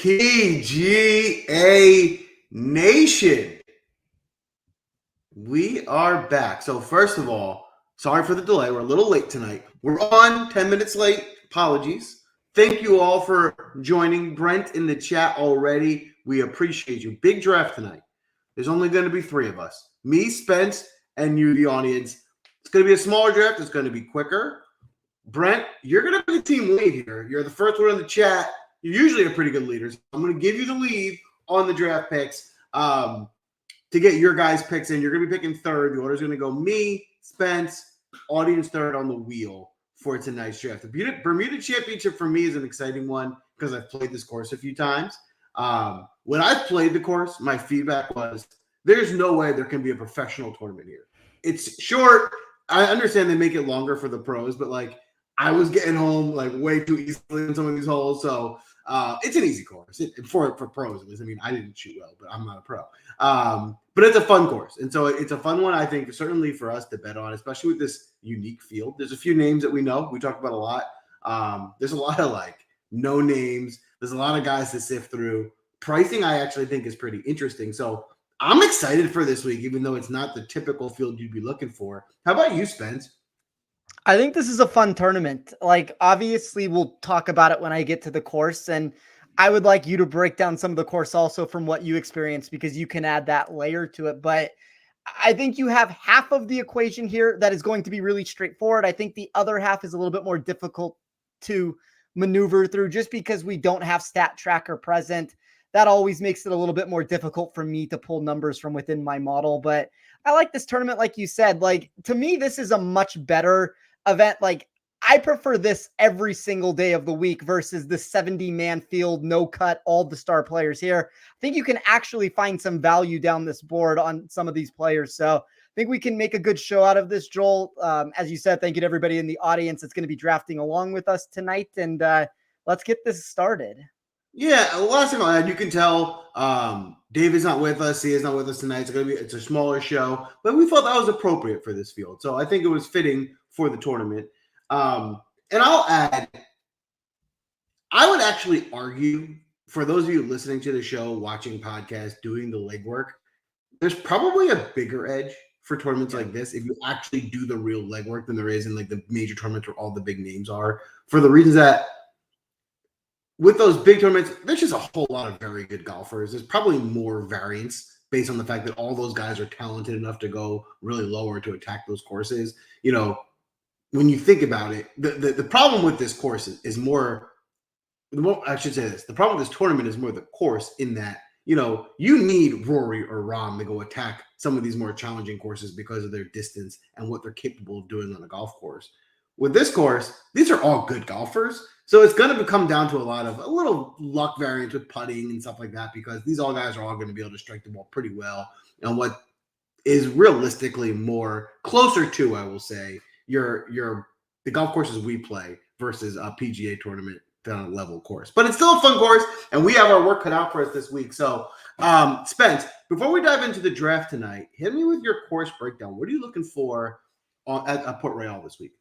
PGA Nation. We are back. So first of all, sorry for the delay. We're a little late tonight. We're on 10 minutes late. Apologies. Thank you all for joining. Brent in the chat already. We appreciate you. Big draft tonight. There's only going to be 3 of us. Me, Spence, and you, the audience. It's going to be a smaller draft. It's going to be quicker. Brent, you're going to be the team lead here. You're the first one in the chat. You're usually a pretty good leader. So I'm going to give you the lead on the draft picks to get your guys' picks in. You're going to be picking third. The order's going to go me, Spence, audience third on the wheel for tonight's draft. The Bermuda Championship for me is an exciting one because I've played this course a few times. When I've played the course, my feedback was there's no way there can be a professional tournament here. It's short. I understand they make it longer for the pros, but like I was getting home like way too easily in some of these holes. So it's an easy course for pros. At least. I mean, I didn't shoot well, but I'm not a pro. But it's a fun course. And so it's a fun one, I think, certainly for us to bet on, especially with this unique field. There's a few names that we know. We talk about a lot. There's a lot of like no names. There's a lot of guys to sift through. Pricing, I actually think, is pretty interesting. So I'm excited for this week, even though it's not the typical field you'd be looking for. How about you, Spence? I think this is a fun tournament. Like, obviously, we'll talk about it when I get to the course. And I would like you to break down some of the course also from what you experienced, because you can add that layer to it. But I think you have half of the equation here that is going to be really straightforward. I think the other half is a little bit more difficult to maneuver through just because we don't have Stat Tracker present. That always makes it a little bit more difficult for me to pull numbers from within my model. But I like this tournament, like you said. Like, to me, this is a much better event. Like, I prefer this every single day of the week versus the 70-man field, no cut, all the star players here. I think you can actually find some value down this board on some of these players. So I think we can make a good show out of this, Joel. As you said, thank you to everybody in the audience that's going to be drafting along with us tonight. And let's get this started. Yeah, the last thing I'll add, you can tell Dave is not with us. He is not with us tonight. It's a smaller show, but we felt that was appropriate for this field. So I think it was fitting for the tournament. And I'll add, I would actually argue for those of you listening to the show, watching podcasts, doing the legwork, there's probably a bigger edge for tournaments like this if you actually do the real legwork than there is in like the major tournaments where all the big names are, for the reasons that with those big tournaments, there's just a whole lot of very good golfers. There's probably more variance based on the fact that all those guys are talented enough to go really low or to attack those courses. You know, when you think about it, the problem with this course is more, I should say this, the problem with this tournament is more the course, in that, you know, you need Rory or Rahm to go attack some of these more challenging courses because of their distance and what they're capable of doing on a golf course. With this course, these are all good golfers. So it's going to come down to a little luck variance with putting and stuff like that, because these all guys are all going to be able to strike the ball pretty well. And what is realistically more closer to, I will say, the golf courses we play versus a PGA tournament level course. But it's still a fun course, and we have our work cut out for us this week. So, Spence, before we dive into the draft tonight, hit me with your course breakdown. What are you looking for at Port Royal this week?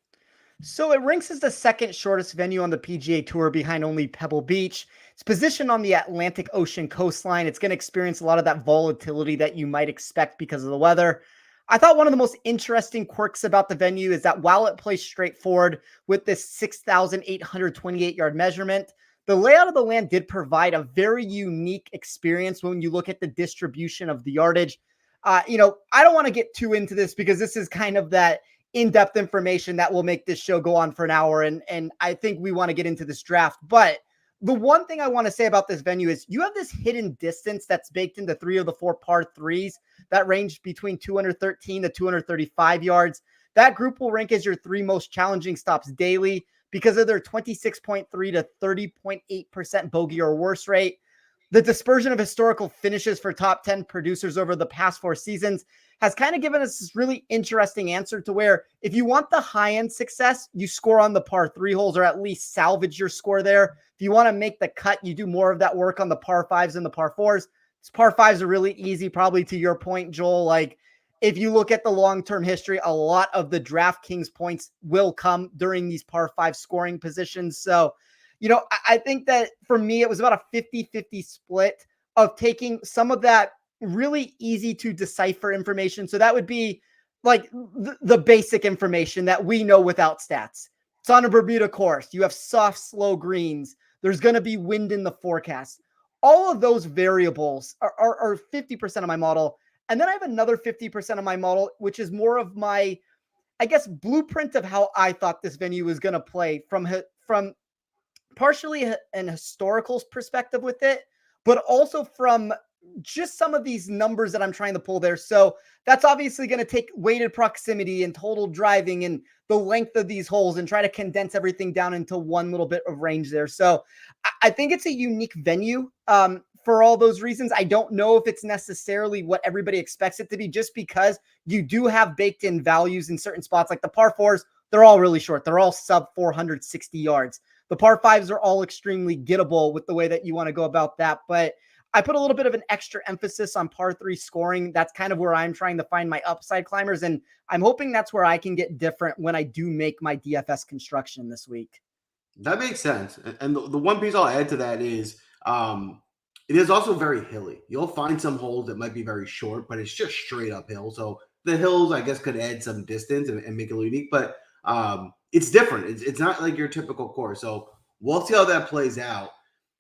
So it ranks as the second shortest venue on the PGA Tour behind only Pebble Beach. It's positioned on the Atlantic Ocean coastline. It's going to experience a lot of that volatility that you might expect because of the weather. I thought one of the most interesting quirks about the venue is that while it plays straightforward with this 6,828-yard measurement, the layout of the land did provide a very unique experience when you look at the distribution of the yardage. I don't want to get too into this because this is kind of that in-depth information that will make this show go on for an hour. And I think we want to get into this draft. But the one thing I want to say about this venue is you have this hidden distance that's baked into 3 of the 4 par 3s that range between 213 to 235 yards. That group will rank as your 3 most challenging stops daily because of their 26.3 to 30.8% bogey or worse rate. The dispersion of historical finishes for top 10 producers over the past 4 seasons has kind of given us this really interesting answer to where if you want the high-end success, you score on the par 3 holes or at least salvage your score there. If you want to make the cut, you do more of that work on the par 5s and the par 4s. These par 5s are really easy, probably to your point, Joel. Like, if you look at the long-term history, a lot of the DraftKings points will come during these par 5 scoring positions. So I think that for me, it was about a 50-50 split of taking some of that really easy to decipher information. So that would be like the basic information that we know without stats. It's on a Bermuda course. You have soft, slow greens. There's going to be wind in the forecast. All of those variables are 50% of my model. And then I have another 50% of my model, which is more of my, I guess, blueprint of how I thought this venue was going to play from partially an historical perspective with it, but also from just some of these numbers that I'm trying to pull there. So that's obviously going to take weighted proximity and total driving and the length of these holes and try to condense everything down into one little bit of range there. So I think it's a unique venue for all those reasons. I don't know if it's necessarily what everybody expects it to be, just because you do have baked in values in certain spots, like the par fours. They're all really short. They're all sub 460 yards. The par fives are all extremely gettable with the way that you want to go about that. But I put a little bit of an extra emphasis on par three scoring. That's kind of where I'm trying to find my upside climbers. And I'm hoping that's where I can get different when I do make my DFS construction this week. That makes sense. And the one piece I'll add to that is it is also very hilly. You'll find some holes that might be very short, but it's just straight uphill. So the hills, I guess, could add some distance and make it unique. But it's different. It's not like your typical course. So we'll see how that plays out.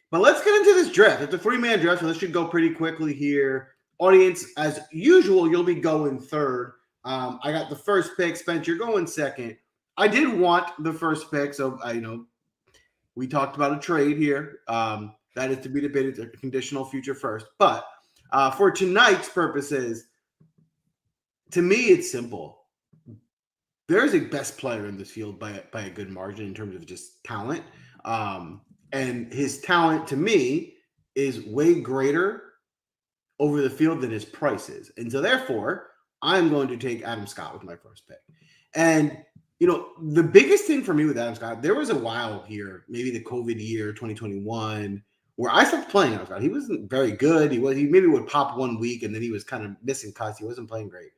But let's get into this draft. It's a 3-man draft, so this should go pretty quickly here. Audience, as usual, you'll be going third. I got the first pick. Spence, you're going second. I did want the first pick, so we talked about a trade here. That is to be debated. It's a conditional future first. But for tonight's purposes, to me, it's simple. There's a best player in this field by a good margin in terms of just talent. And his talent, to me, is way greater over the field than his price is. And so, therefore, I'm going to take Adam Scott with my first pick. And, the biggest thing for me with Adam Scott, there was a while here, maybe the COVID year, 2021, where I stopped playing Adam Scott. He wasn't very good. He maybe would pop 1 week, and then he was kind of missing cuts. He wasn't playing great.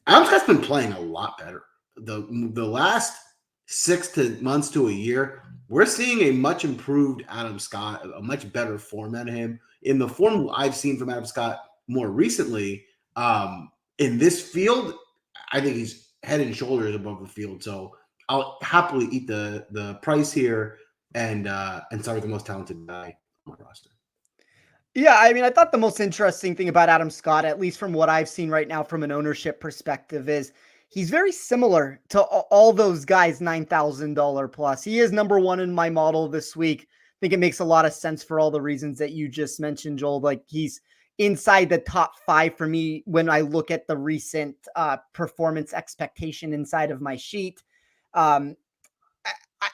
Adam Scott's been playing a lot better. The last 6 months to a year, we're seeing a much improved Adam Scott, a much better form out of him. In the form I've seen from Adam Scott more recently, in this field, I think he's head and shoulders above the field. So I'll happily eat the price here and start with the most talented guy on my roster. Yeah, I mean, I thought the most interesting thing about Adam Scott, at least from what I've seen right now from an ownership perspective, is he's very similar to all those guys, $9,000 plus. He is number one in my model this week. I think it makes a lot of sense for all the reasons that you just mentioned, Joel. Like, he's inside the top 5 for me when I look at the recent performance expectation inside of my sheet.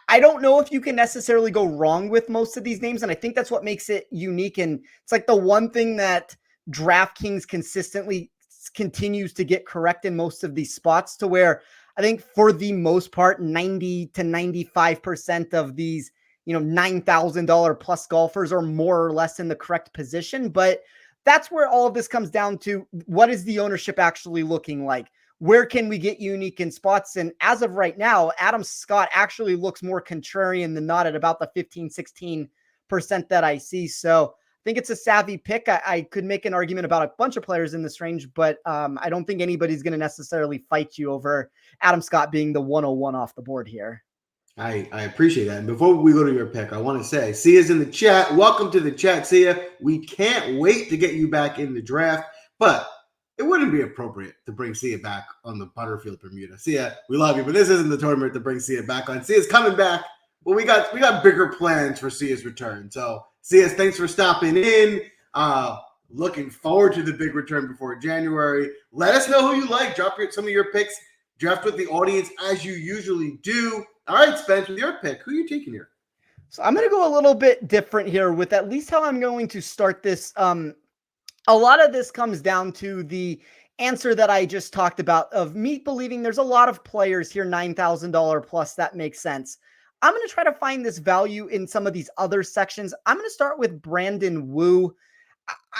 I don't know if you can necessarily go wrong with most of these names, and I think that's what makes it unique. And it's like the one thing that DraftKings consistently continues to get correct in most of these spots, to where I think for the most part, 90 to 95% of these, $9,000 plus golfers are more or less in the correct position. But that's where all of this comes down to: what is the ownership actually looking like? Where can we get unique in spots? And as of right now, Adam Scott actually looks more contrarian than not at about the 15-16% that I see. So I think it's a savvy pick. I could make an argument about a bunch of players in this range, but I don't think anybody's going to necessarily fight you over Adam Scott being the 101 off the board here. I appreciate that. And before we go to your pick, I want to say, Sia's in the chat. Welcome to the chat, Sia. We can't wait to get you back in the draft, but it wouldn't be appropriate to bring Sia back on the Butterfield Bermuda. Sia, we love you, but this isn't the tournament to bring Sia back on. Sia's coming back. Well, we got bigger plans for Sia's return. So, Sia, thanks for stopping in. Looking forward to the big return before January. Let us know who you like. Drop some of your picks. Draft with the audience as you usually do. All right, Spence, with your pick, who are you taking here? So I'm going to go a little bit different here with at least how I'm going to start this. A lot of this comes down to the answer that I just talked about, of me believing there's a lot of players here, $9,000 plus, that makes sense. I'm going to try to find this value in some of these other sections. I'm going to start with Brandon Wu.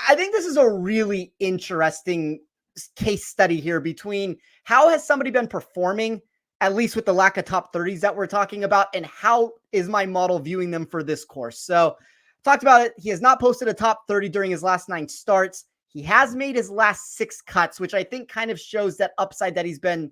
I think this is a really interesting case study here between how has somebody been performing at least with the lack of top 30s that we're talking about, and how is my model viewing them for this course? So talked about it. He has not posted a top 30 during his last 9 starts. He has made his last 6 cuts, which I think kind of shows that upside that he's been,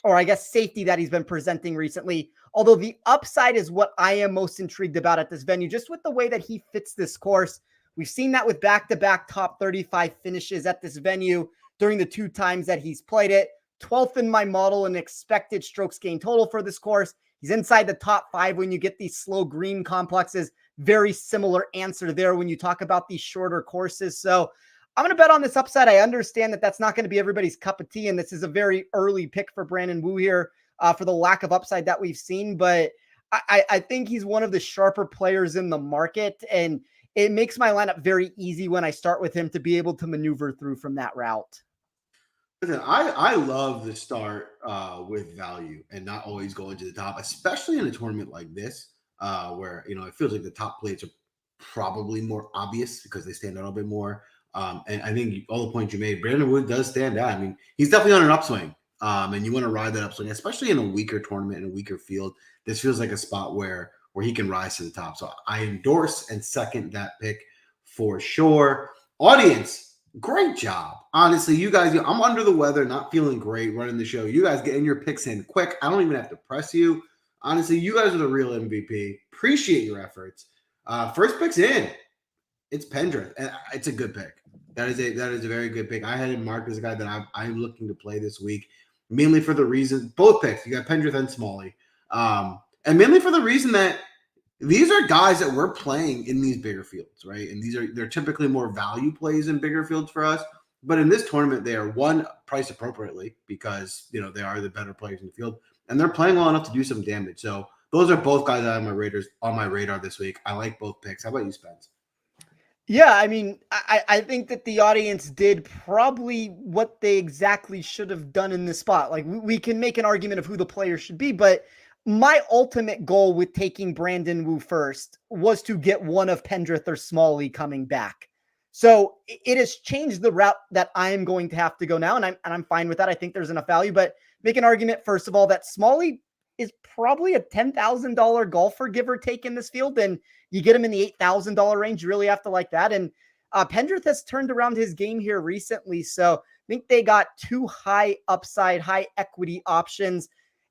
or I guess safety that he's been presenting recently. Although the upside is what I am most intrigued about at this venue, just with the way that he fits this course. We've seen that with back-to-back top 35 finishes at this venue during the 2 times that he's played it. 12th in my model in expected strokes gained total for this course. He's inside the top 5 when you get these slow green complexes. Very similar answer there when you talk about these shorter courses. So I'm going to bet on this upside. I understand that that's not going to be everybody's cup of tea, and this is a very early pick for Brandon Wu here for the lack of upside that we've seen. But I think he's one of the sharper players in the market, and it makes my lineup very easy when I start with him to be able to maneuver through from that route. Listen, I love the start with value and not always going to the top, especially in a tournament like this, where it feels like the top plates are probably more obvious because they stand out a little bit more. And I think all the points you made, Brandon Wood does stand out. I mean, he's definitely on an upswing, and you want to ride that upswing, especially in a weaker tournament, in a weaker field. This feels like a spot where he can rise to the top. So I endorse and second that pick for sure. Audience, great job. Honestly, you guys, I'm under the weather, not feeling great running the show. You guys getting your picks in quick. I don't even have to press you. Honestly, you guys are the real MVP. Appreciate your efforts. First pick's in. It's Pendrith, and it's a good pick. That is a very good pick. I had him marked as a guy that I'm looking to play this week, mainly for the reason both picks. You got Pendrith and Smalley, and mainly for the reason that these are guys that we're playing in these bigger fields, right? And they're typically more value plays in bigger fields for us. But in this tournament, they are one priced appropriately because they are the better players in the field, and they're playing well enough to do some damage. So those are both guys that are on my radar this week. I like both picks. How about you, Spence? Yeah, I mean, I think that the audience did probably what they exactly should have done in this spot. Like, we can make an argument of who the player should be, but my ultimate goal with taking Brandon Wu first was to get one of Pendrith or Smalley coming back. So it has changed the route that I am going to have to go now, and I'm fine with that. I think there's enough value, but make an argument, first of all, that Smalley is probably a $10,000 golfer, give or take, in this field, and you get him in the $8,000 range. You really have to like that. And Pendrith has turned around his game here recently, so I think they got 2 high upside, high equity options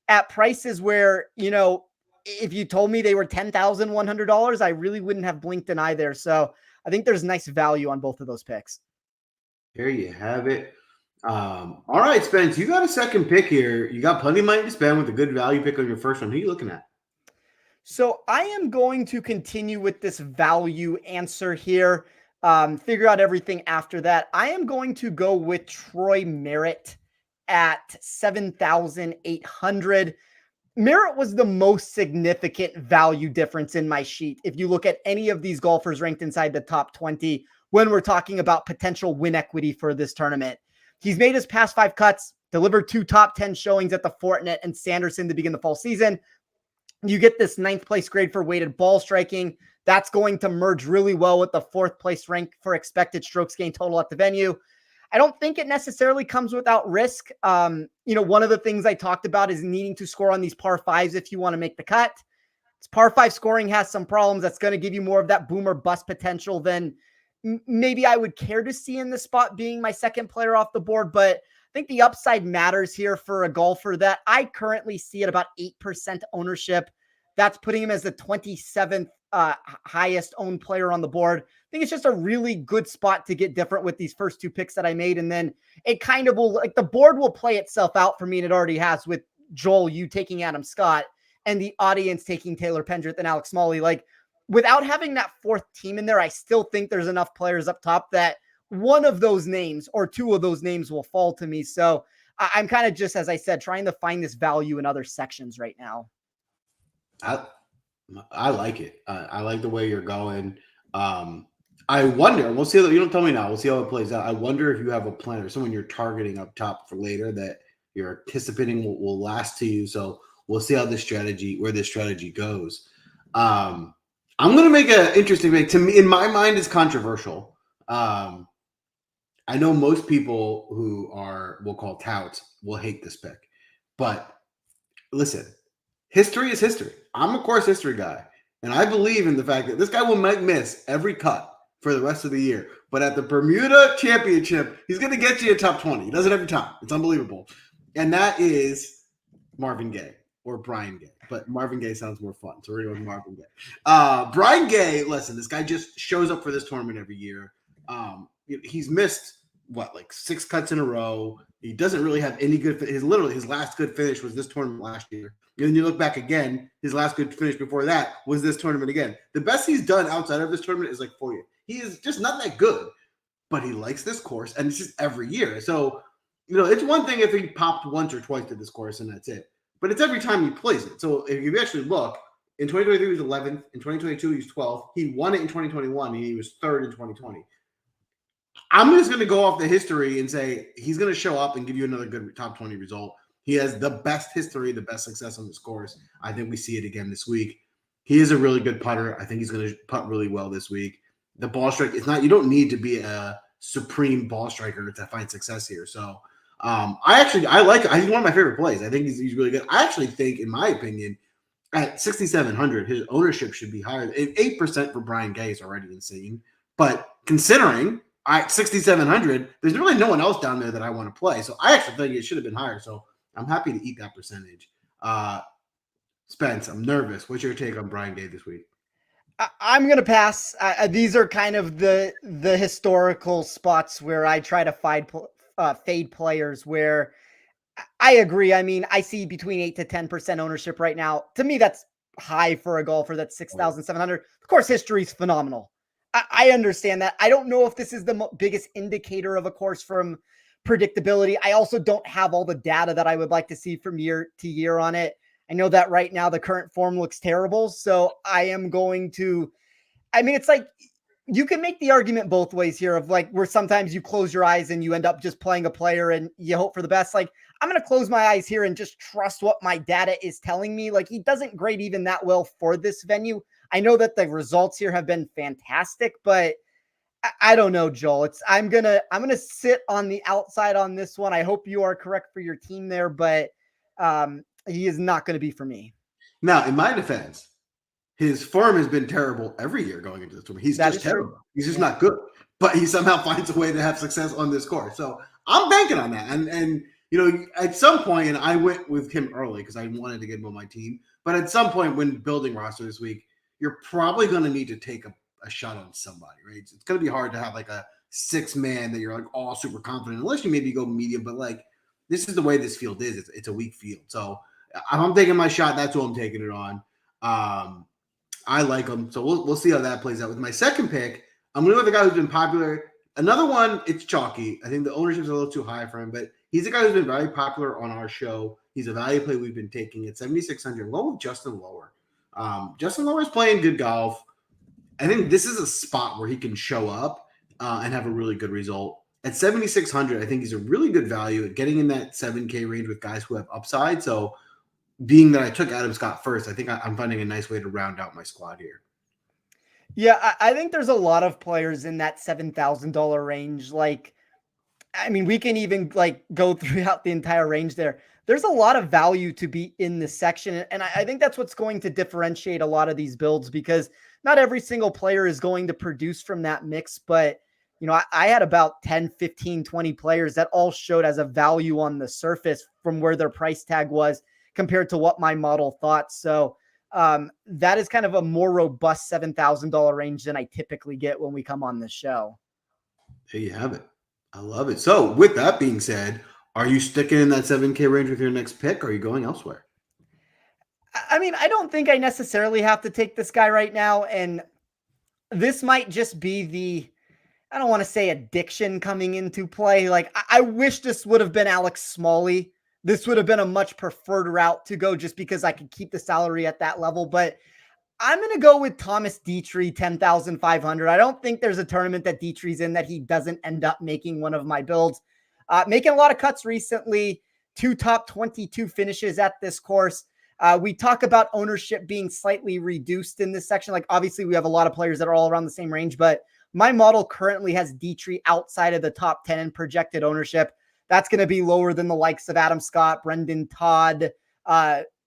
at prices where, if you told me they were $10,100, I really wouldn't have blinked an eye there. So I think there's nice value on both of those picks. There you have it. All right, Spence, you got a second pick here. You got plenty of money to spend with a good value pick on your first one. Who are you looking at? So I am going to continue with this value answer here. Figure out everything after that. I am going to go with Troy Merritt at 7,800. Merritt was the most significant value difference in my sheet. If you look at any of these golfers ranked inside the top 20, when we're talking about potential win equity for this tournament, he's made his past 5 cuts, delivered 2 top 10 showings at the Fortinet and Sanderson to begin the fall season. You get this 9th place grade for weighted ball striking. That's going to merge really well with the 4th place rank for expected strokes gained total at the venue. I don't think it necessarily comes without risk. One of the things I talked about is needing to score on these par 5s if you want to make the cut. It's par 5 scoring has some problems. That's going to give you more of that boom or bust potential than maybe I would care to see in the spot being my second player off the board. But I think the upside matters here for a golfer that I currently see at about 8% ownership. That's putting him as the 27th highest owned player on the board. I think it's just a really good spot to get different with these first 2 picks that I made. And then it kind of will, like, the board will play itself out for me. And it already has, with Joel, you taking Adam Scott, and the audience taking Taylor Pendrith and Alex Smalley. Like, without having that 4th team in there, I still think there's enough players up top that one of those names or 2 of those names will fall to me. So I'm kind of just, as I said, trying to find this value in other sections right now. I like it. I like the way you're going. I wonder, we'll see. You don't tell me now. We'll see how it plays out. I wonder if you have a plan or someone you're targeting up top for later that you're anticipating will last to you. So we'll see how where this strategy goes. I'm going to make an interesting pick. To me, in my mind, it's controversial. I know most people who we'll call touts, will hate this pick, but listen, history is history. I'm a course history guy, and I believe in the fact that this guy might miss every cut for the rest of the year. But at the Bermuda Championship, he's going to get you a top 20. He does it every time. It's unbelievable. And that is Marvin Gaye or Brian Gay. But Marvin Gaye sounds more fun, so we're going with Marvin Gaye. Brian Gay, listen, this guy just shows up for this tournament every year. He's missed, like 6 cuts in a row. He doesn't really have any good – his last good finish was this tournament last year. And then you look back again, his last good finish before that was this tournament again. The best he's done outside of this tournament is like 4 years. He is just not that good, but he likes this course, and it's just every year. So, it's one thing if he popped once or twice to this course and that's it. But it's every time he plays it. So if you actually look, in 2023 he was 11th. In 2022 he was 12th. He won it in 2021, and he was 3rd in 2020. I'm just going to go off the history and say he's going to show up and give you another good top 20 result. He has the best history, the best success on this course. I think we see it again this week. He is a really good putter. I think he's going to putt really well this week. The ball strike is not – you don't need to be a supreme ball striker to find success here. So I like – he's one of my favorite plays. I think he's really good. I actually think, in my opinion, at 6,700, his ownership should be higher. 8% for Brian Gay is already insane. But considering at 6,700, there's really no one else down there that I want to play. So I actually think it should have been higher. So I'm happy to eat that percentage. Spence, I'm nervous. What's your take on Brian Gay this week? I'm going to pass. These are kind of the historical spots where I try to fade players where I agree. I mean, I see between 8 to 10% ownership right now. To me, that's high for a golfer. That's 6,700. Of course, history is phenomenal. I understand that. I don't know if this is the biggest indicator of a course from predictability. I also don't have all the data that I would like to see from year to year on it. I know that right now the current form looks terrible. So I am going to, it's like you can make the argument both ways here of like where sometimes you close your eyes and you end up just playing a player and you hope for the best. Like I'm going to close my eyes here and just trust what my data is telling me. Like he doesn't grade even that well for this venue. I know that the results here have been fantastic, but I don't know, Joel. I'm gonna sit on the outside on this one. I hope you are correct for your team there, but he is not going to be for me. Now, in my defense, his form has been terrible every year going into this tournament. He's just terrible. True. He's just not good, but he somehow finds a way to have success on this course. So I'm banking on that. And at some point, and I went with him early because I wanted to get him on my team. But at some point when building roster this week, you're probably going to need to take a shot on somebody, right? It's going to be hard to have like a 6-man that you're like all super confident, unless you maybe go medium. But like this is the way this field is. It's a weak field. So if I'm taking my shot, that's who I'm taking it on. I like him. So we'll see how that plays out. With my second pick, I'm going to go with the guy who's been popular. Another one, it's chalky. I think the ownership's a little too high for him, but he's a guy who's been very popular on our show. He's a value play we've been taking at 7,600. Low with Justin Lower. Justin Lower's playing good golf. I think this is a spot where he can show up and have a really good result. At 7,600, I think he's a really good value at getting in that 7K range with guys who have upside. So being that I took Adam Scott first, I think I'm finding a nice way to round out my squad here. Yeah, I think there's a lot of players in that $7,000 range. Like, we can even like go throughout the entire range there. There's a lot of value to be in this section. And I think that's what's going to differentiate a lot of these builds, because not every single player is going to produce from that mix. But, I had about 10, 15, 20 players that all showed as a value on the surface from where their price tag was compared to what my model thought. So that is kind of a more robust $7,000 range than I typically get when we come on this show. There you have it. I love it. So with that being said, are you sticking in that 7K range with your next pick, or are you going elsewhere? I don't think I necessarily have to take this guy right now. And this might just be I don't want to say addiction coming into play. Like I wish this would have been Alex Smalley. This would have been a much preferred route to go just because I could keep the salary at that level. But I'm going to go with Thomas Dietrich, 10,500. I don't think there's a tournament that Dietrich's in that he doesn't end up making one of my builds. Making a lot of cuts recently, 2 top 22 finishes at this course. We talk about ownership being slightly reduced in this section. Like obviously we have a lot of players that are all around the same range, but my model currently has Dietrich outside of the top 10 in projected ownership. That's going to be lower than the likes of Adam Scott, Brendan Todd,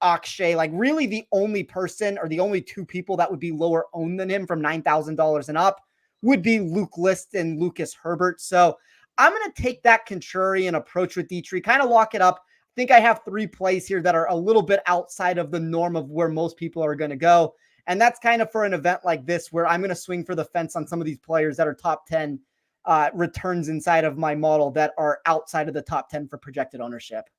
Akshay, like really the only person or the only two people that would be lower owned than him from $9,000 and up would be Luke List and Lucas Herbert. So I'm going to take that contrarian approach with Dietrich, kind of lock it up. I think I have 3 plays here that are a little bit outside of the norm of where most people are going to go. And that's kind of for an event like this where I'm going to swing for the fence on some of these players that are top 10 returns inside of my model that are outside of the top 10 for projected ownership.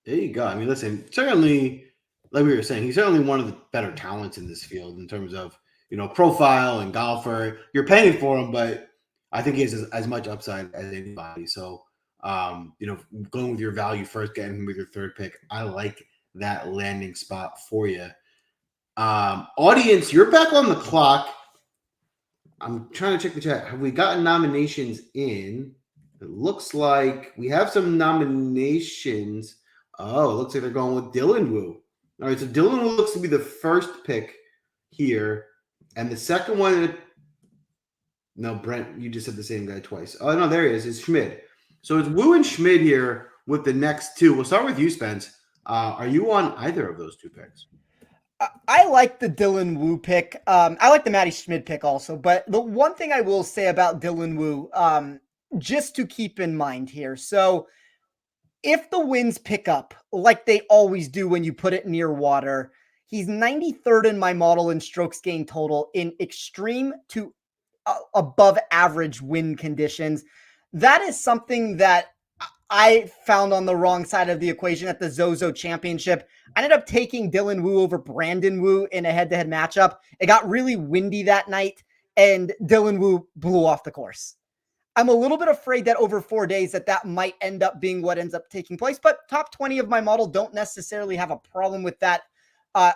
There you go. I mean, listen, certainly, like we were saying, he's certainly one of the better talents in this field in terms of, profile and golfer. You're paying for him, but I think he has as much upside as anybody. So, going with your value first, getting him with your third pick, I like that landing spot for you. Audience, you're back on the clock. I'm trying to check the chat. Have we gotten nominations in? It looks like we have some nominations. Oh, it looks like they're going with Dylan Wu. All right, so Dylan Wu looks to be the first pick here. And the second one, no, Brent, you just said the same guy twice. Oh, no, there he is. It's Schmid. So it's Wu and Schmid here with the next 2. We'll start with you, Spence. Are you on either of those 2 picks? I like the Dylan Wu pick. I like the Matty Schmid pick also. But the one thing I will say about Dylan Wu, just to keep in mind here. So if the winds pick up like they always do when you put it near water, he's 93rd in my model in strokes gained total in extreme to above average wind conditions. That is something that I found on the wrong side of the equation at the Zozo Championship. I ended up taking Dylan Wu over Brandon Wu in a head-to-head matchup. It got really windy that night, and Dylan Wu blew off the course. I'm a little bit afraid that over 4 days that might end up being what ends up taking place, but top 20 of my model don't necessarily have a problem with that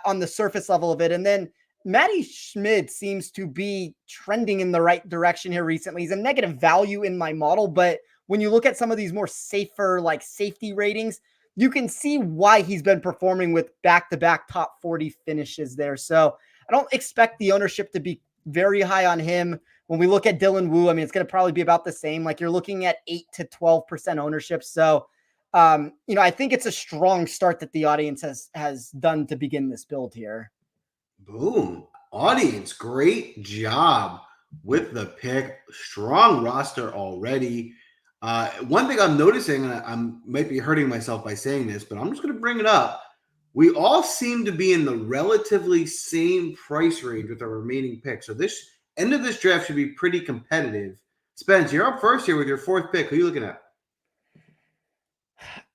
on the surface level of it. And then Matty Schmid seems to be trending in the right direction here recently. He's a negative value in my model, but when you look at some of these more safer, like safety ratings, you can see why he's been performing with back-to-back top 40 finishes there. So I don't expect the ownership to be very high on him. When we look at Dylan Wu, I mean, it's going to probably be about the same. Like you're looking at 8 to 12% ownership. So, I think it's a strong start that the audience has done to begin this build here. Boom. Audience, great job with the pick. Strong roster already. One thing I'm noticing, and I might be hurting myself by saying this, but I'm just going to bring it up. We all seem to be in the relatively same price range with our remaining picks. So this end of this draft should be pretty competitive. Spence, you're up first here with your 4th pick. Who are you looking at?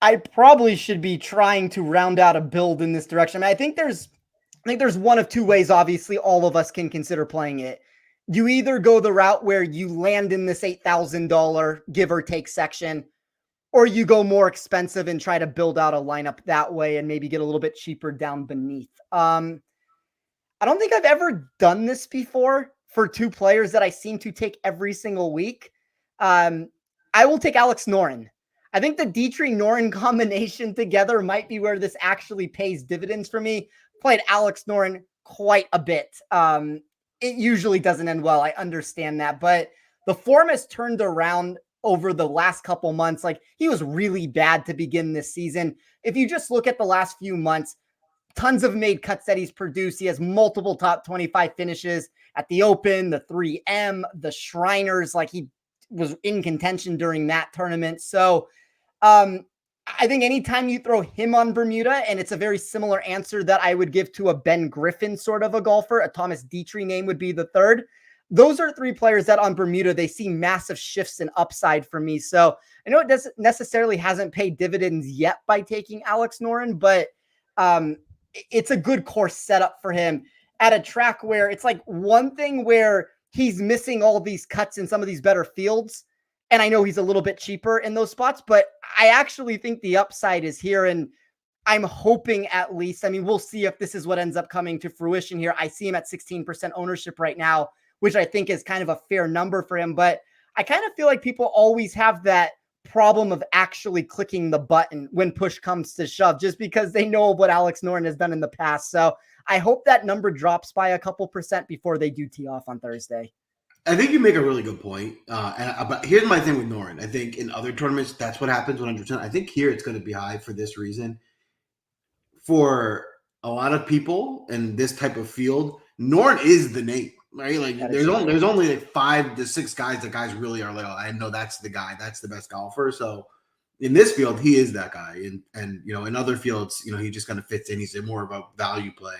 I probably should be trying to round out a build in this direction. I mean, I think there's one of 2 ways, obviously, all of us can consider playing it. You either go the route where you land in this $8,000 give or take section, or you go more expensive and try to build out a lineup that way and maybe get a little bit cheaper down beneath. I don't think I've ever done this before for 2 players that I seem to take every single week. I will take Alex Noren. I think the Dietrich Noren combination together might be where this actually pays dividends for me. Played Alex Noren quite a bit. It usually doesn't end well. I understand that, but the form has turned around over the last couple months. Like he was really bad to begin this season. If you just look at the last few months, tons of made cuts that he's produced. He has multiple top 25 finishes at the Open, the 3M, the Shriners. Like he was in contention during that tournament. So I think anytime you throw him on Bermuda, and it's a very similar answer that I would give to a Ben Griffin sort of a golfer, a Thomas Dietrich name would be the third. Those are 3 players that on Bermuda, they see massive shifts in upside for me. So I know it doesn't necessarily hasn't paid dividends yet by taking Alex Noren, but it's a good course setup for him at a track where it's like one thing where he's missing all these cuts in some of these better fields. And I know he's a little bit cheaper in those spots, but I actually think the upside is here. And I'm hoping at least, I mean, we'll see if this is what ends up coming to fruition here. I see him at 16% ownership right now, which I think is kind of a fair number for him. But I kind of feel like people always have that problem of actually clicking the button when push comes to shove, just because they know what Alex Noren has done in the past. So I hope that number drops by a couple percent before they do tee off on Thursday. I think you make a really good point. But here's my thing with Noren. I think in other tournaments, that's what happens 100%. I think here it's going to be high for this reason. for a lot of people in this type of field, Norn is the name, right? Like there's only like 5 to 6 guys that guys really are like, oh, I know that's the guy, that's the best golfer. So in this field, he is that guy. And in other fields, he just kind of fits in. He's more of a value play.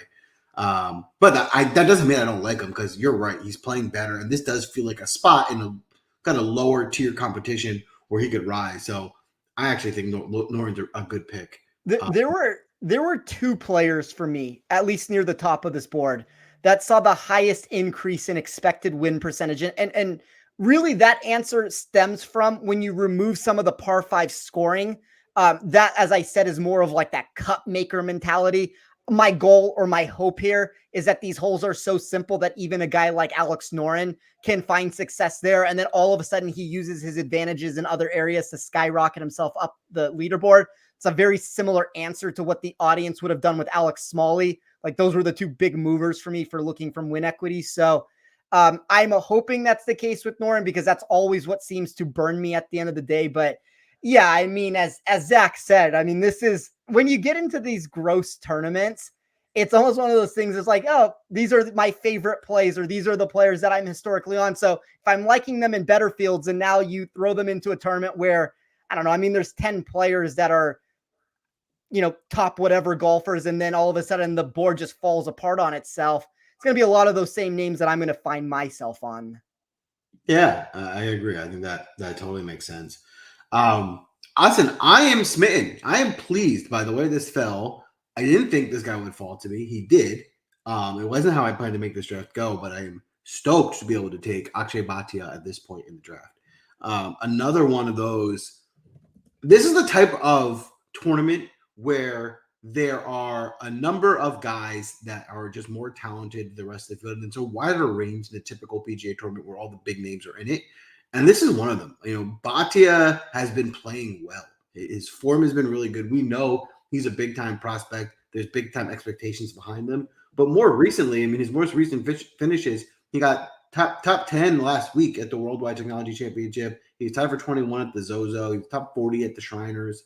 But that doesn't mean I don't like him, because you're right. He's playing better. And this does feel like a spot in a kind of lower tier competition where he could rise. So I actually think Noren's a good pick. There were 2 players for me, at least near the top of this board, that saw the highest increase in expected win percentage. And really that answer stems from when you remove some of the par 5 scoring. That, as I said, is more of like that cup maker mentality. My goal or my hope here is that these holes are so simple that even a guy like Alex Noren can find success there. And then all of a sudden he uses his advantages in other areas to skyrocket himself up the leaderboard. It's a very similar answer to what the audience would have done with Alex Smalley. Like those were the 2 big movers for me for looking from win equity. So I'm hoping that's the case with Noren, because that's always what seems to burn me at the end of the day. But yeah, I mean, as Zach said, I mean, this is when you get into these gross tournaments, it's almost one of those things. It's like, oh, these are my favorite plays, or these are the players that I'm historically on. So if I'm liking them in better fields, and now you throw them into a tournament where, I don't know, I mean, there's 10 players that are, top whatever golfers, and then all of a sudden the board just falls apart on itself. It's going to be a lot of those same names that I'm going to find myself on. Yeah, I agree. I think that totally makes sense. Austin, I am smitten. I am pleased by the way this fell. I didn't think this guy would fall to me. He did. It wasn't how I planned to make this draft go, but I am stoked to be able to take Akshay Bhatia at this point in the draft. Another one of those. This is the type of tournament where there are a number of guys that are just more talented than the rest of the field. And it's a wider range than the typical PGA tournament where all the big names are in it. And this is one of them. Bhatia has been playing well. His form has been really good. We know he's a big-time prospect. There's big-time expectations behind him. But more recently, I mean, his most recent finishes, he got top 10 last week at the Worldwide Technology Championship. He's tied for 21 at the Zozo. He's top 40 at the Shriners.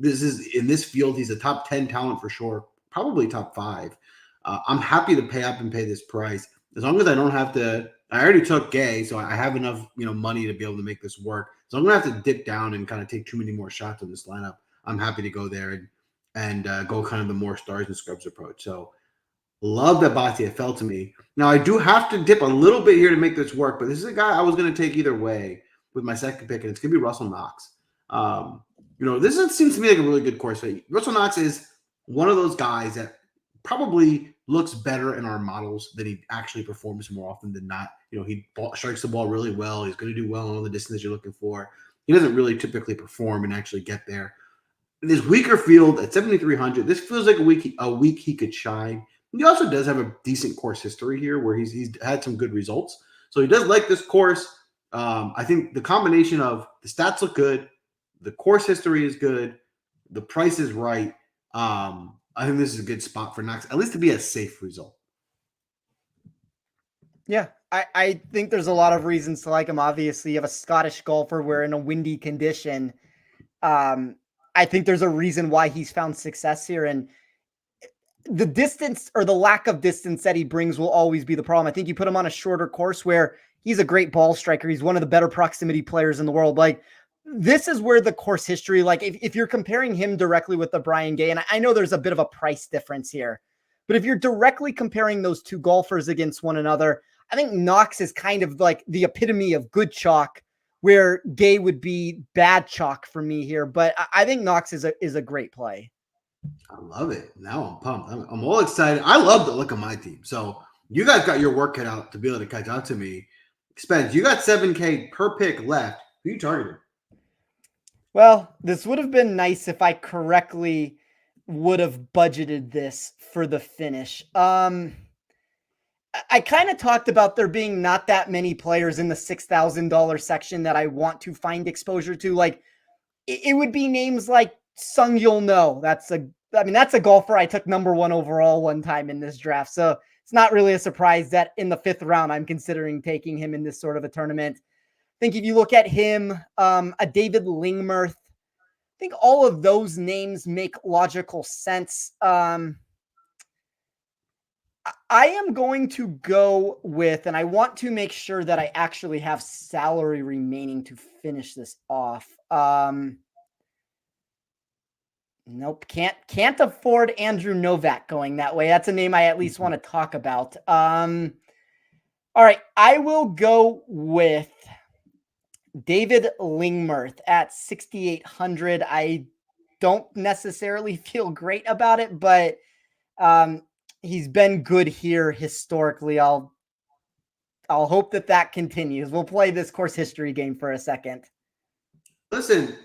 This is in this field, he's a top 10 talent for sure, probably top 5. I'm happy to pay up and pay this price as long as I don't have to. I already took Gay, so I have enough money to be able to make this work. So I'm gonna have to dip down and kind of take too many more shots on this lineup. I'm happy to go there and go kind of the more stars and scrubs approach. So love that Bhatia fell to me. Now I do have to dip a little bit here to make this work, but this is a guy I was going to take either way with my second pick, and it's going to be Russell Knox. This seems to me like a really good course fit. Russell Knox is one of those guys that probably looks better in our models than he actually performs more often than not. He strikes the ball really well. He's going to do well on all the distances you're looking for. He doesn't really typically perform and actually get there. In this weaker field at 7,300, this feels like a week he could shine. He also does have a decent course history here where he's had some good results. So he does like this course. I think the combination of the stats look good, the course history is good, the price is right. I think this is a good spot for Knox, at least to be a safe result. Yeah, I think there's a lot of reasons to like him. Obviously, you have a Scottish golfer where in a windy condition. I think there's a reason why he's found success here. And the distance or the lack of distance that he brings will always be the problem. I think you put him on a shorter course where he's a great ball striker. He's one of the better proximity players in the world. Like, this is where the course history, like if you're comparing him directly with the Brian Gay, and I know there's a bit of a price difference here, but if you're directly comparing those two golfers against one another, I think Knox is kind of like the epitome of good chalk, where Gay would be bad chalk for me here. But I think Knox is a great play. I love it. Now I'm pumped. I'm all excited. I love the look of my team. So you guys got your work cut out to be able to catch up to me. Spence, you got $7K per pick left. Who you targeting? Well, this would have been nice if I correctly would have budgeted this for the finish. I kind of talked about there being not that many players in the $6,000 section that I want to find exposure to. Like, it would be names like Sung Yul No. That's a golfer I took number 1 overall one time in this draft. So it's not really a surprise that in the 5th round, I'm considering taking him in this sort of a tournament. I think if you look at him, a David Lingmerth, think all of those names make logical sense. I am going to go with, and I want to make sure that I actually have salary remaining to finish this off. Nope, can't afford Andrew Novak going that way. That's a name I at least want to talk about. All right, I will go with David Lingmerth at 6,800. I don't necessarily feel great about it, but he's been good here historically. I'll hope that continues. We'll play this course history game for a second. Listen,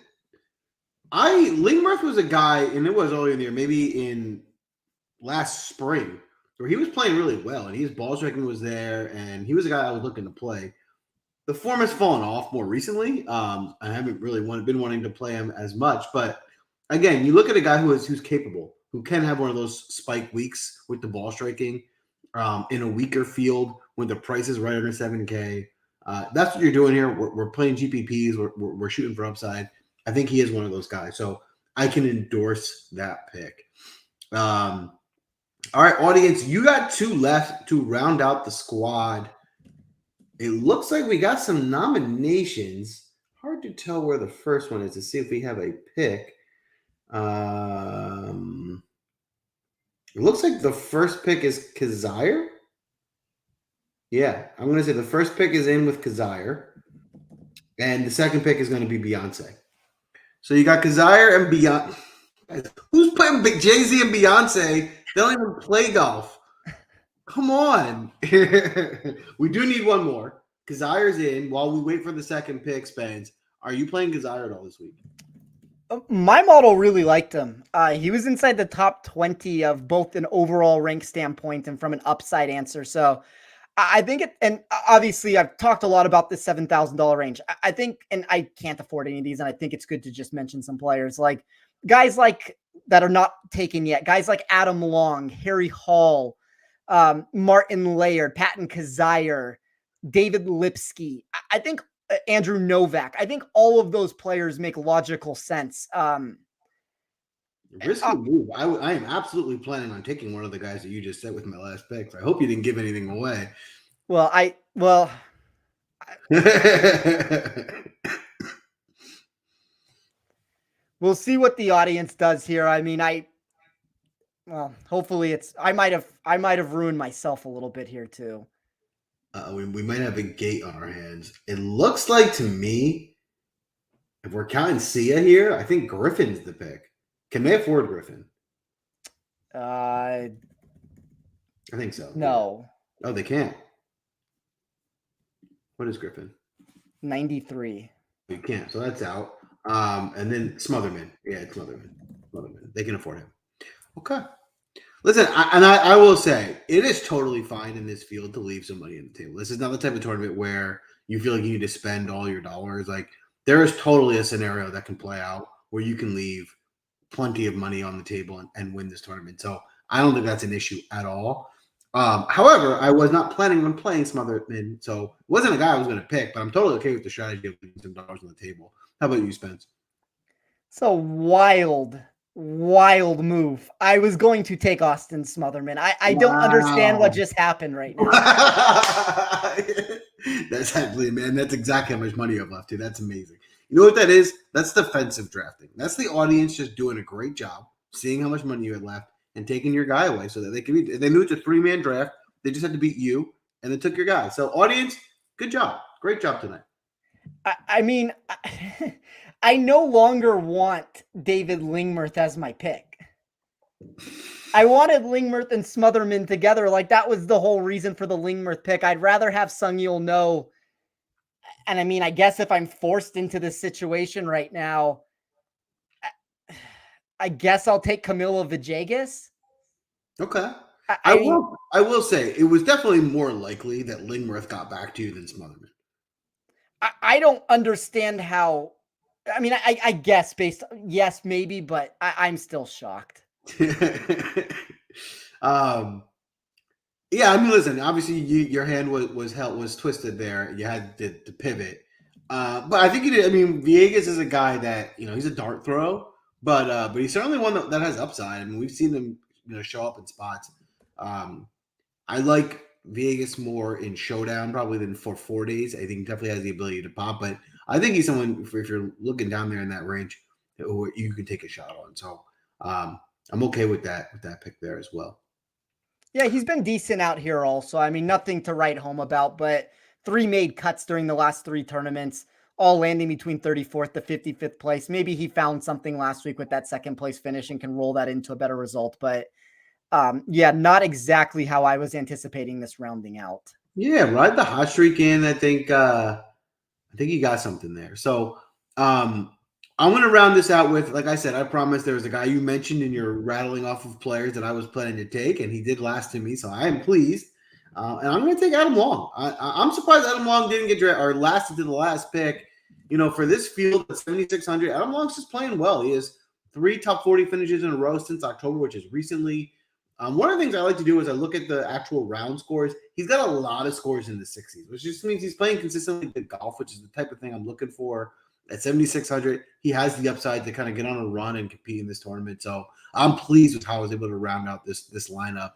Lingmerth was a guy, and it was earlier in the year, maybe in last spring, where he was playing really well, and his ball striking was there, and he was a guy I was looking to play. The form has fallen off more recently. I haven't really been wanting to play him as much, but again, you look at a guy who's capable, who can have one of those spike weeks with the ball striking in a weaker field when the price is right under 7K. That's what you're doing here. We're playing GPPs. We're shooting for upside. I think he is one of those guys, so I can endorse that pick. All right, audience, you got 2 left to round out the squad. It looks like we got some nominations. Hard to tell where the first one is to see if we have a pick. It looks like the first pick is Kazire. Yeah, I'm going to say the first pick is in with Kazire. And the second pick is going to be Beyonce. So you got Kazire and Beyonce. Who's playing Jay-Z and Beyonce? They don't even play golf. Come on. We do need one more. Kazire's in. While we wait for the second pick, Spence, are you playing Kazire at all this week? My model really liked him. He was inside the top 20 of both an overall rank standpoint and from an upside answer. So I think and obviously I've talked a lot about this $7,000 range. I think, and I can't afford any of these, and I think it's good to just mention some players like guys like that are not taken yet. Guys like Adam Long, Harry Hall, Martin Laird, Patton Kazire, David Lipsky. I think Andrew Novak. I think all of those players make logical sense. Risky move. I am absolutely planning on taking one of the guys that you just said with my last picks. I hope you didn't give anything away. Well, we'll see what the audience does here. I mean, hopefully I might have ruined myself a little bit here too. We might have a gate on our hands. It looks like to me, if we're counting Sia here, I think Griffin's the pick. Can they afford Griffin? I think so. No. Oh, they can't. What is Griffin? 93. You can't. So that's out. And then Smotherman. Yeah, it's Smotherman. They can afford him. Okay. Listen, I will say, it is totally fine in this field to leave some money on the table. This is not the type of tournament where you feel like you need to spend all your dollars. Like, there is totally a scenario that can play out where you can leave plenty of money on the table and win this tournament. So I don't think that's an issue at all. However, I was not planning on playing Smotherman, so it wasn't a guy I was going to pick, but I'm totally okay with the strategy of leaving some dollars on the table. How about you, Spence? So wild move. I was going to take Austin Smotherman. I don't understand what just happened right now. That's actually, man, that's exactly how much money you have left, too. That's amazing. You know what that is? That's defensive drafting. That's the audience just doing a great job, seeing how much money you had left and taking your guy away so that they can be. They knew it's a 3-man draft. They just had to beat you, and they took your guy. So, audience, good job. Great job tonight. I mean, I no longer want David Lingmerth as my pick. I wanted Lingmerth and Smotherman together. Like, that was the whole reason for the Lingmerth pick. I'd rather have Sung-Yul No. And I mean, I guess if I'm forced into this situation right now, I guess I'll take Camilo Villegas. Okay. I will say it was definitely more likely that Lingmerth got back to you than Smotherman. I don't understand how. I mean, I guess yes, maybe, but I'm still shocked. Yeah, I mean, listen. Obviously, your hand was twisted there. You had to pivot. But I think I mean, Villegas is a guy that he's a dart throw, but he's certainly one that has upside. I mean, we've seen him show up in spots. I like Villegas more in showdown probably than for 4 days. I think he definitely has the ability to pop, but I think he's someone if you're looking down there in that range, who you can take a shot on. So I'm okay with that pick there as well. Yeah, he's been decent out here also. I mean, nothing to write home about, but 3 made cuts during the last 3 tournaments, all landing between 34th to 55th place. Maybe he found something last week with that second place finish and can roll that into a better result. But yeah, not exactly how I was anticipating this rounding out. Yeah, ride the hot streak in. I think you got something there. So I'm going to round this out with, like I said, I promised there was a guy you mentioned in your rattling off of players that I was planning to take, and he did last to me, so I am pleased. And I'm going to take Adam Long. I'm surprised Adam Long didn't get drafted or lasted to the last pick. For this field at 7,600, Adam Long's just playing well. He has 3 top 40 finishes in a row since October, which is recently. One of the things I like to do is I look at the actual round scores. He's got a lot of scores in the 60s, which just means he's playing consistently good golf, which is the type of thing I'm looking for. At 7,600, he has the upside to kind of get on a run and compete in this tournament. So I'm pleased with how I was able to round out this lineup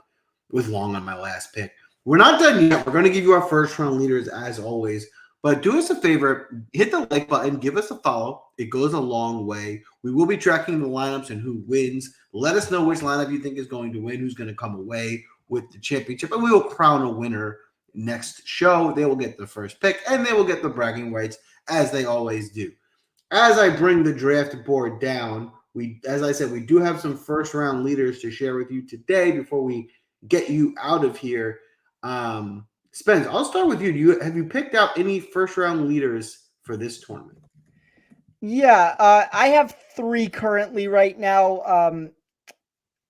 with Long on my last pick. We're not done yet. We're going to give you our first round leaders as always. But do us a favor, hit the like button, give us a follow. It goes a long way. We will be tracking the lineups and who wins. Let us know which lineup you think is going to win, who's going to come away with the championship. And we will crown a winner next show. They will get the first pick, and they will get the bragging rights, as they always do. As I bring the draft board down, as I said, we do have some first-round leaders to share with you today before we get you out of here. Spence, I'll start with you. Have you picked out any first-round leaders for this tournament? Yeah, I have 3 currently right now.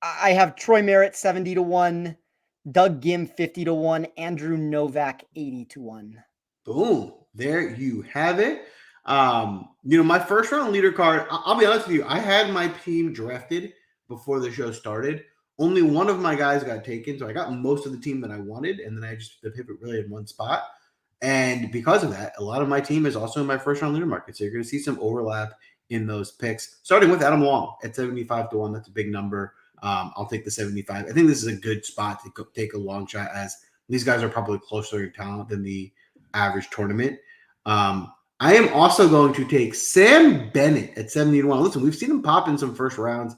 I have Troy Merritt 70-1, Doug Gim 50-1, Andrew Novak 80-1. Boom! There you have it. My first-round leader card. I'll be honest with you. I had my team drafted before the show started. Only one of my guys got taken, so I got most of the team that I wanted, and then I just the pivot really in one spot. And because of that, a lot of my team is also in my first-round leader market. So you're going to see some overlap in those picks, starting with Adam Long at 75-1. That's a big number. I'll take the 75. I think this is a good spot to take a long shot, as these guys are probably closer in talent than the average tournament. I am also going to take Sam Bennett at 70-1. Listen, we've seen him pop in some first rounds.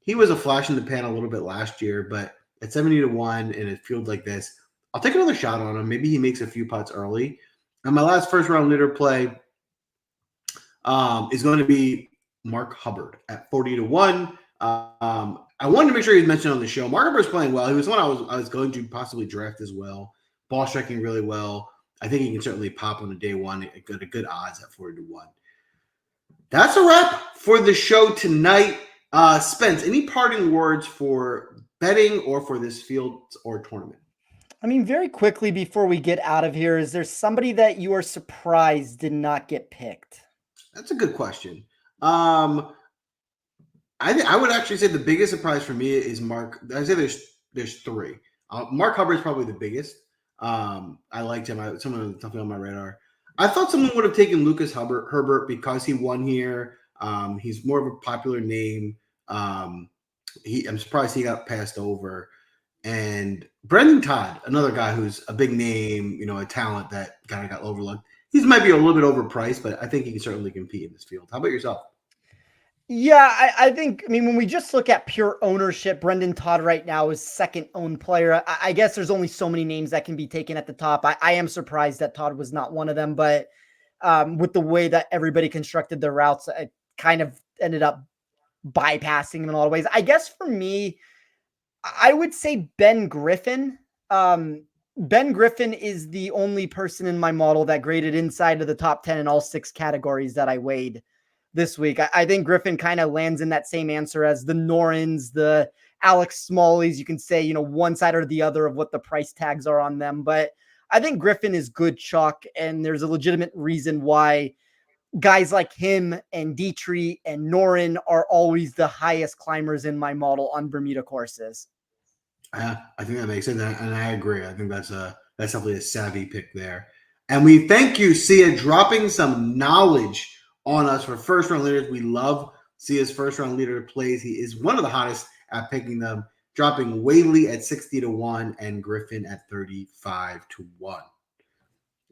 He was a flash in the pan a little bit last year, but at 70-1 in a field like this, I'll take another shot on him. Maybe he makes a few putts early. And my last first-round leader play is going to be Mark Hubbard at 40-1. I wanted to make sure he's mentioned on the show. Mark Hubbard's playing well. He was one I was going to possibly draft as well. Ball striking really well. I think he can certainly pop on a day one at good odds at 40-1. That's a wrap for the show tonight. Spence, any parting words for betting or for this field or tournament? I mean, very quickly before we get out of here, is there somebody that you are surprised did not get picked? That's a good question. I would actually say the biggest surprise for me is Mark. I say there's 3. Mark Hubbard is probably the biggest. I liked him. Someone something on my radar. I thought someone would have taken Lucas Herbert because he won here. He's more of a popular name. I'm surprised he got passed over. And Brendan Todd, another guy who's a big name, a talent that kind of got overlooked. He might be a little bit overpriced, but I think he can certainly compete in this field. How about yourself? Yeah, I think, when we just look at pure ownership, Brendan Todd right now is second owned player. I guess there's only so many names that can be taken at the top. I am surprised that Todd was not one of them, but with the way that everybody constructed their routes, I kind of ended up bypassing them in a lot of ways. I guess for me, I would say Ben Griffin. Ben Griffin is the only person in my model that graded inside of the top 10 in all 6 categories that I weighed this week. I think Griffin kind of lands in that same answer as the Norins, the Alex Smalleys. You can say, one side or the other of what the price tags are on them. But I think Griffin is good chalk, and there's a legitimate reason why guys like him and Dietrich and Norin are always the highest climbers in my model on Bermuda courses. I think that makes sense, and I agree. I think that's definitely a savvy pick there. And we thank you, Sia, dropping some knowledge on us for first round leaders. We love Sia's first round leader plays. He is one of the hottest at picking them, dropping Whaley at 60-1 and Griffin at 35-1.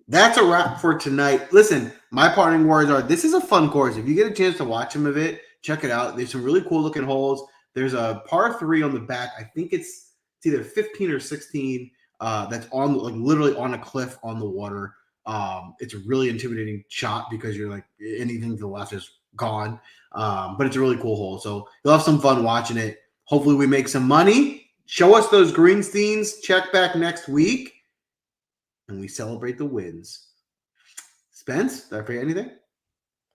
That's a wrap for tonight. Listen, my parting words are this is a fun course. If you get a chance to watch some of it, check it out. There's some really cool looking holes. There's a par 3 on the back. I think it's either 15 or 16 that's on like literally on a cliff on the water. It's a really intimidating shot because you're like anything to the left is gone. But it's a really cool hole. So you'll have some fun watching it. Hopefully we make some money. Show us those Greensteins. Check back next week. And we celebrate the wins. Spence, did I forget anything?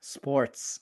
Sports.